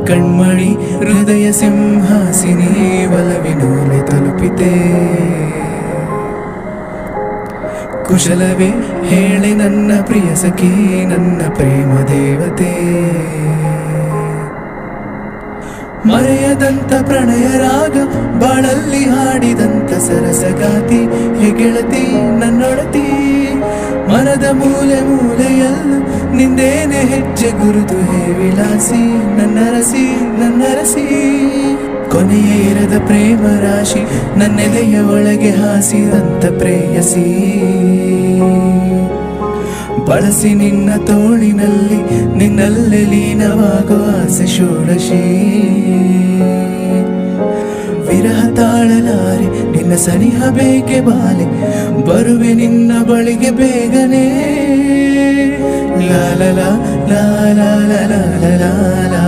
ಕಣ್ಮಣಿ ಹೃದಯ ಸಿಂಹಾಸಿನಿ ಒಲವಿನೋಲೆ ತಲುಪಿತೆ ಕುಶಲವೇ ಹೇಳಿ ನನ್ನ ಪ್ರಿಯ ಸಖಿ ನನ್ನ ಪ್ರೇಮ ದೇವತೆ ಮರೆಯದಂತ ಪ್ರಣಯ ರಾಗ ಬಾಳಲ್ಲಿ ಹಾಡಿದಂತ ಸರಸಗಾತಿ ಹೇ ಗೆಳತಿ ನನ್ನೊಡತಿ ಮನದ ಮೂಲೆ ಮೂಲೆಯಲ್ಲೂ ನಿಂದೇನೆ ಹೆಜ್ಜೆ ಗುರುತು ಹೇ ವಿಲಾಸಿ ನನ್ನ ರಸಿ ಕೊನೆಯೇ ಇರದ ಪ್ರೇಮ ರಾಶಿ ನನ್ನೆದೆಯ ಒಳಗೆ ಹಾಸಿದಂತ ಪ್ರೇಯಸಿ ಬಳಸಿ ನಿನ್ನ ತೋಳಿನಲ್ಲಿ ನಿನ್ನಲ್ಲೇ ಲೀನವಾಗುವ ಆಸೆ ಷೋಡಶಿ ವಿರಹ ತಾಳಲಾರೆ ನಿನ್ನ ಸನಿಹ ಬೇಕೆ ಬಾಲೆ ಬರುವೆ ನಿನ್ನ ಬಳಿಗೆ ಬೇಗನೆ ಲಾಲ ಲಾ ಲಾ ಲಾ ಲಾ ಲಾ ಲಾ ಲಾ